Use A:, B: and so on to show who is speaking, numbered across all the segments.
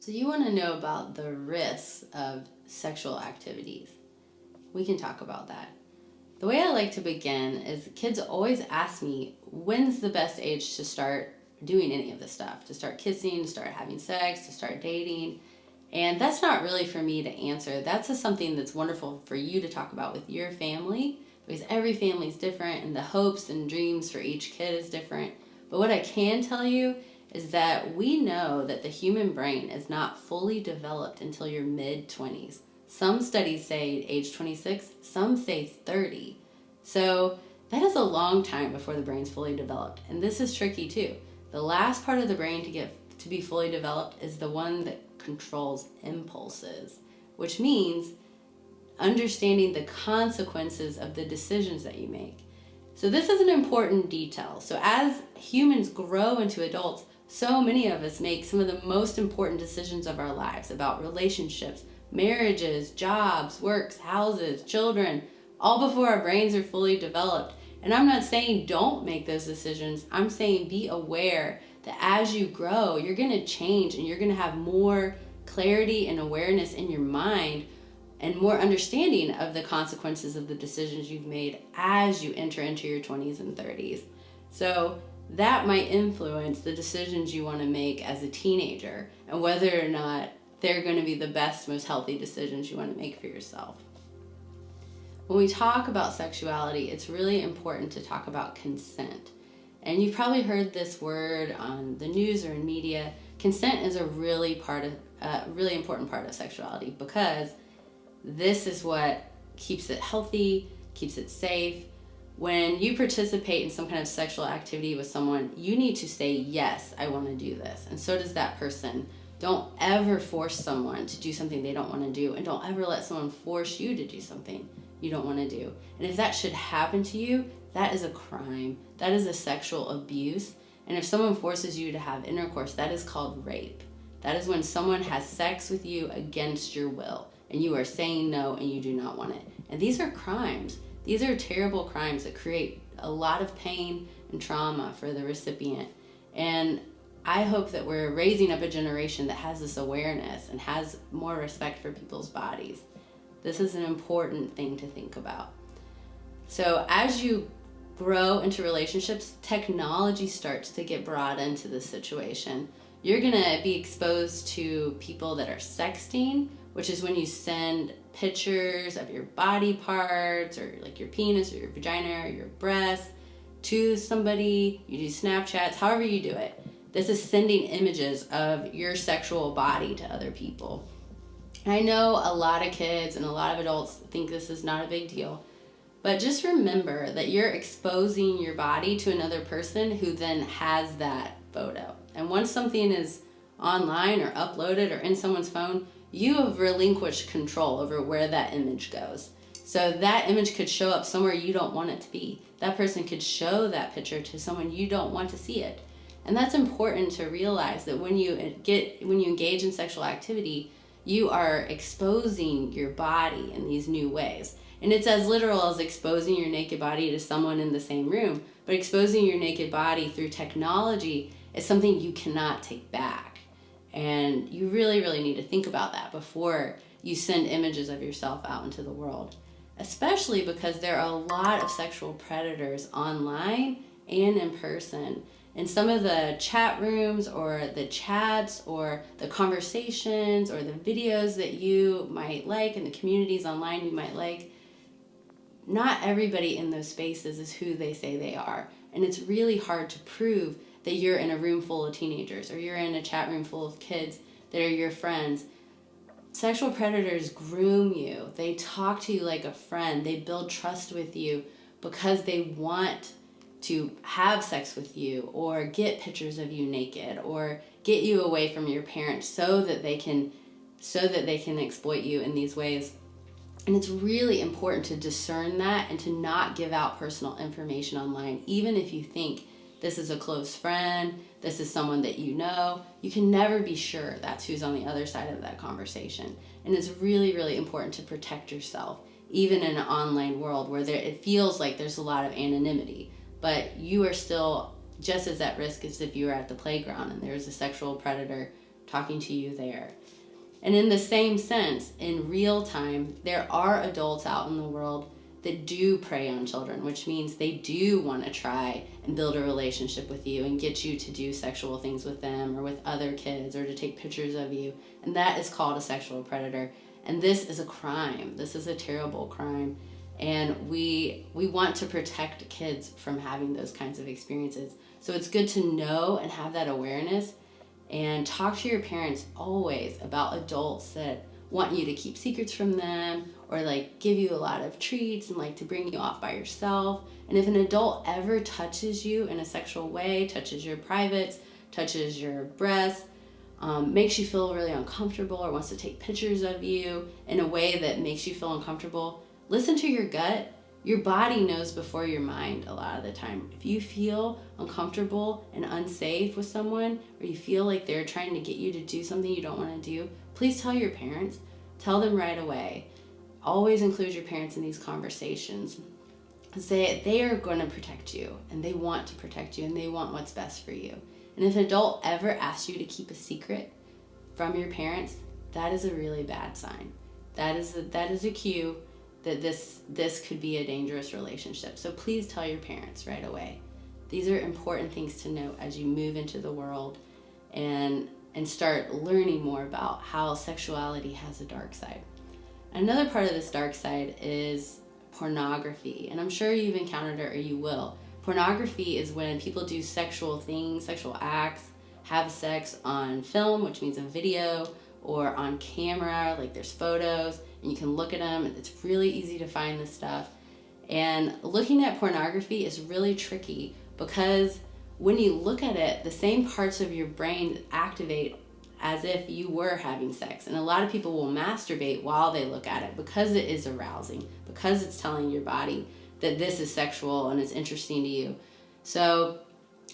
A: So you want to know about the risks of sexual activities. We can talk about that. The way I like to begin is kids always ask me, when's the best age to start doing any of this stuff? To start kissing, to start having sex, to start dating. And that's not really for me to answer. That's just something that's wonderful for you to talk about with your family, because every family is different and the hopes and dreams for each kid is different. But what I can tell you is that we know that the human brain is not fully developed until your mid-20s. Some studies say age 26, some say 30. So that is a long time before the brain's fully developed. And this is tricky too. The last part of the brain to be fully developed is the one that controls impulses, which means understanding the consequences of the decisions that you make. So this is an important detail. So as humans grow into adults, so many of us make some of the most important decisions of our lives about relationships, marriages, jobs, works, houses, children, all before our brains are fully developed. And I'm not saying don't make those decisions. I'm saying be aware that as you grow, you're going to change and you're going to have more clarity and awareness in your mind and more understanding of the consequences of the decisions you've made as you enter into your 20s and 30s. So that might influence the decisions you want to make as a teenager and whether or not they're going to be the best, most healthy decisions you want to make for yourself. When we talk about sexuality, it's really important to talk about consent. And you've probably heard this word on the news or in media. Consent is a really important part of sexuality because this is what keeps it healthy, keeps it safe. When you participate in some kind of sexual activity with someone, you need to say, yes, I want to do this. And so does that person. Don't ever force someone to do something they don't want to do. And don't ever let someone force you to do something you don't want to do. And if that should happen to you, that is a crime. That is a sexual abuse. And if someone forces you to have intercourse, that is called rape. That is when someone has sex with you against your will. And you are saying no and you do not want it. And these are crimes. These are terrible crimes that create a lot of pain and trauma for the recipient. And I hope that we're raising up a generation that has this awareness and has more respect for people's bodies. This is an important thing to think about. So as you grow into relationships, technology starts to get brought into this situation. You're gonna be exposed to people that are sexting, which is when you send pictures of your body parts or like your penis or your vagina or your breast to somebody. You do Snapchats, however you do it. This is sending images of your sexual body to other people. I know a lot of kids and a lot of adults think this is not a big deal, but just remember that you're exposing your body to another person who then has that photo. And once something is online or uploaded or in someone's phone, you have relinquished control over where that image goes. So that image could show up somewhere you don't want it to be. That person could show that picture to someone you don't want to see it. And that's important to realize that when you engage in sexual activity, you are exposing your body in these new ways. And it's as literal as exposing your naked body to someone in the same room, but exposing your naked body through technology is something you cannot take back. And you really, really need to think about that before you send images of yourself out into the world, especially because there are a lot of sexual predators online and in person. In some of the chat rooms or the chats or the conversations or the videos that you might like and the communities online you might like, not everybody in those spaces is who they say they are. And it's really hard to prove that you're in a room full of teenagers or you're in a chat room full of kids that are your friends. Sexual predators groom you. They talk to you like a friend. They build trust with you because they want to have sex with you or get pictures of you naked or get you away from your parents so that they can exploit you in these ways. And it's really important to discern that and to not give out personal information online, even if you think this is a close friend, this is someone that you know. You can never be sure that's who's on the other side of that conversation. And it's really, really important to protect yourself, even in an online world where it feels like there's a lot of anonymity, but you are still just as at risk as if you were at the playground and there's a sexual predator talking to you there. And in the same sense, in real time, there are adults out in the world that do prey on children, which means they do want to try and build a relationship with you and get you to do sexual things with them or with other kids or to take pictures of you. And that is called a sexual predator. And this is a crime. This is a terrible crime. And we want to protect kids from having those kinds of experiences. So it's good to know and have that awareness and talk to your parents always about adults that want you to keep secrets from them or like give you a lot of treats and like to bring you off by yourself. And if an adult ever touches you in a sexual way, touches your privates, touches your breasts, makes you feel really uncomfortable or wants to take pictures of you in a way that makes you feel uncomfortable, listen to your gut. Your body knows before your mind a lot of the time. If you feel uncomfortable and unsafe with someone, or you feel like they're trying to get you to do something you don't want to do, please tell your parents. Tell them right away. Always include your parents in these conversations. Say they are going to protect you, and they want to protect you, and they want what's best for you. And if an adult ever asks you to keep a secret from your parents, that is a really bad sign. That is a cue that this could be a dangerous relationship. So please tell your parents right away. These are important things to know as you move into the world and start learning more about how sexuality has a dark side. Another part of this dark side is pornography, and I'm sure you've encountered it or you will. Pornography is when people do sexual things, sexual acts, have sex on film, which means a video, or on camera, like there's photos, and you can look at them. It's really easy to find this stuff. And looking at pornography is really tricky because when you look at it, the same parts of your brain activate as if you were having sex. And a lot of people will masturbate while they look at it because it is arousing, because it's telling your body that this is sexual and it's interesting to you. So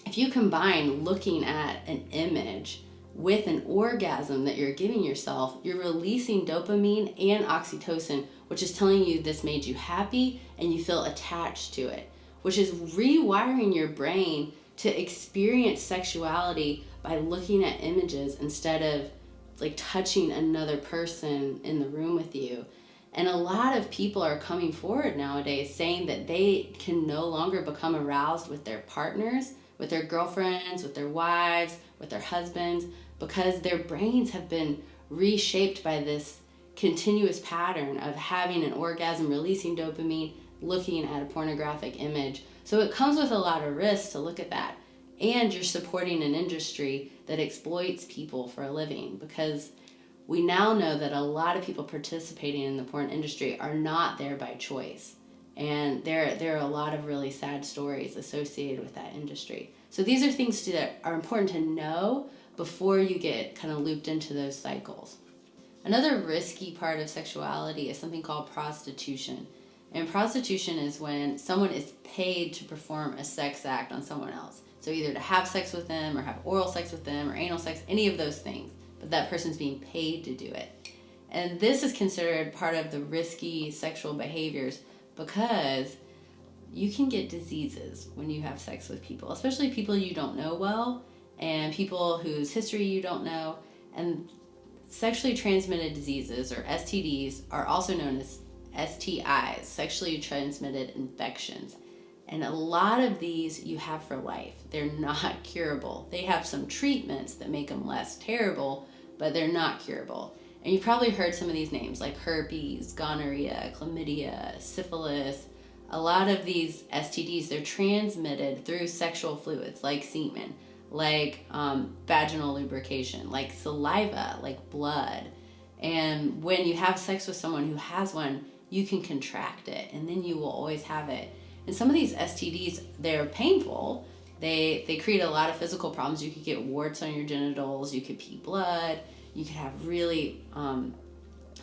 A: if you combine looking at an image with an orgasm that you're giving yourself, you're releasing dopamine and oxytocin, which is telling you this made you happy and you feel attached to it, which is rewiring your brain to experience sexuality by looking at images instead of like touching another person in the room with you. And a lot of people are coming forward nowadays saying that they can no longer become aroused with their partners, with their girlfriends, with their wives, with their husbands, because their brains have been reshaped by this continuous pattern of having an orgasm, releasing dopamine, looking at a pornographic image. So it comes with a lot of risks to look at that. And you're supporting an industry that exploits people for a living, because we now know that a lot of people participating in the porn industry are not there by choice. And there are a lot of really sad stories associated with that industry. So these are things that are important to know before you get kind of looped into those cycles. Another risky part of sexuality is something called prostitution. And prostitution is when someone is paid to perform a sex act on someone else. So either to have sex with them or have oral sex with them or anal sex, any of those things. But that person's being paid to do it. And this is considered part of the risky sexual behaviors because you can get diseases when you have sex with people, especially people you don't know well and people whose history you don't know. And sexually transmitted diseases, or STDs, are also known as STIs, sexually transmitted infections. And a lot of these you have for life. They're not curable. They have some treatments that make them less terrible, but they're not curable. And you've probably heard some of these names like herpes, gonorrhea, chlamydia, syphilis. A lot of these STDs, they're transmitted through sexual fluids like semen, like vaginal lubrication, like saliva, like blood. And when you have sex with someone who has one, you can contract it, and then you will always have it. And some of these STDs, they're painful. They create a lot of physical problems. You could get warts on your genitals. You could pee blood. You could have really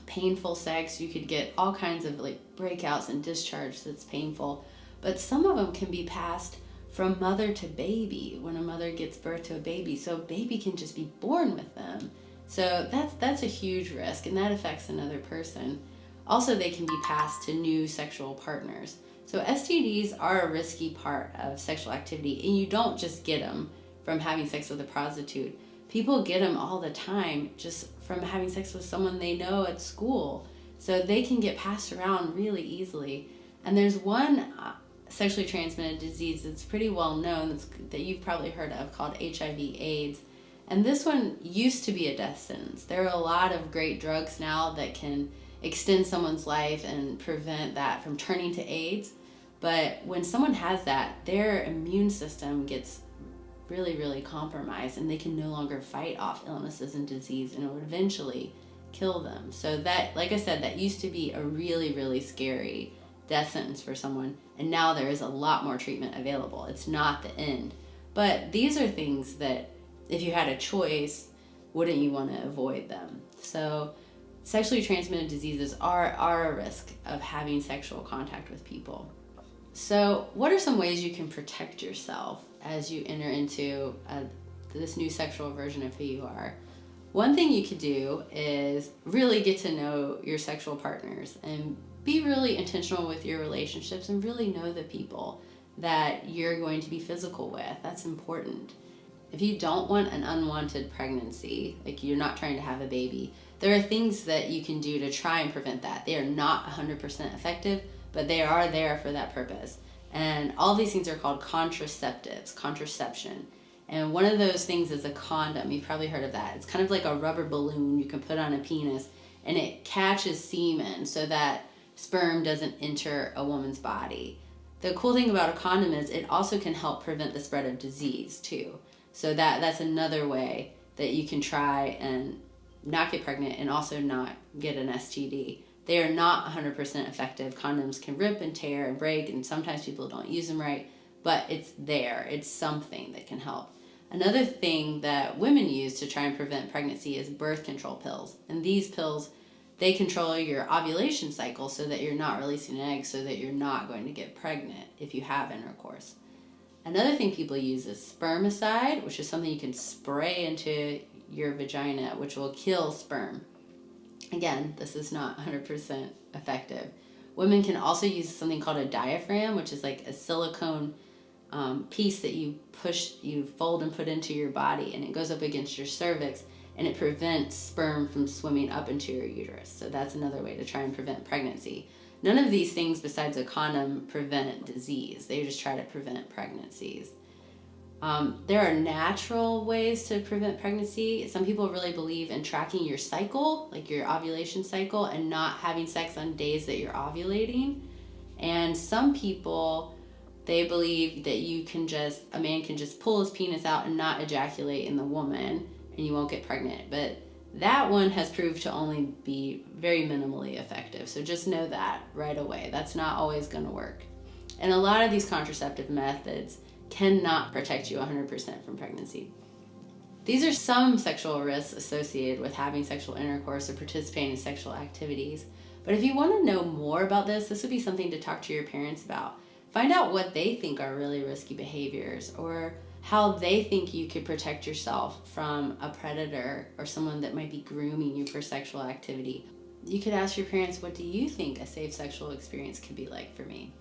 A: painful sex. You could get all kinds of like breakouts and discharge that's painful. But some of them can be passed from mother to baby when a mother gives birth to a baby. So a baby can just be born with them. So that's a huge risk, and that affects another person. Also, they can be passed to new sexual partners. So STDs are a risky part of sexual activity, and you don't just get them from having sex with a prostitute. People get them all the time just from having sex with someone they know at school. So they can get passed around really easily. And there's one sexually transmitted disease that's pretty well known that you've probably heard of called HIV/AIDS. And this one used to be a death sentence. There are a lot of great drugs now that can extend someone's life and prevent that from turning to AIDS. But when someone has that, their immune system gets really, really compromised, and they can no longer fight off illnesses and disease, and it would eventually kill them. So that, like I said, that used to be a really, really scary death sentence for someone, and now there is a lot more treatment available. It's not the end. But these are things that, if you had a choice, wouldn't you want to avoid them? So sexually transmitted diseases are a risk of having sexual contact with people. So what are some ways you can protect yourself as you enter into this new sexual version of who you are? One thing you could do is really get to know your sexual partners and be really intentional with your relationships and really know the people that you're going to be physical with. That's important. If you don't want an unwanted pregnancy, like you're not trying to have a baby, there are things that you can do to try and prevent that. They are not 100% effective, but they are there for that purpose. And all these things are called contraceptives, contraception. And one of those things is a condom. You've probably heard of that. It's kind of like a rubber balloon you can put on a penis, and it catches semen so that sperm doesn't enter a woman's body. The cool thing about a condom is it also can help prevent the spread of disease too. So that's another way that you can try and not get pregnant and also not get an STD. They are not 100% effective. Condoms can rip and tear and break, and sometimes people don't use them right, but it's there. It's something that can help. Another thing that women use to try and prevent pregnancy is birth control pills. And these pills, they control your ovulation cycle so that you're not releasing eggs, so that you're not going to get pregnant if you have intercourse. Another thing people use is spermicide, which is something you can spray into your vagina, which will kill sperm. Again, this is not 100% effective. Women can also use something called a diaphragm, which is like a silicone piece that you fold and put into your body, and it goes up against your cervix, and it prevents sperm from swimming up into your uterus. So that's another way to try and prevent pregnancy. None of these things besides a condom prevent disease. They just try to prevent pregnancies. There are natural ways to prevent pregnancy. Some people really believe in tracking your cycle, like your ovulation cycle, and not having sex on days that you're ovulating. And some people, they believe that a man can just pull his penis out and not ejaculate in the woman, and you won't get pregnant. But that one has proved to only be very minimally effective. So just know that right away. That's not always going to work. And a lot of these contraceptive methods cannot protect you 100% from pregnancy. These are some sexual risks associated with having sexual intercourse or participating in sexual activities. But if you want to know more about this would be something to talk to your parents about. Find out what they think are really risky behaviors, or how they think you could protect yourself from a predator or someone that might be grooming you for sexual activity. You could ask your parents, what do you think a safe sexual experience could be like for me?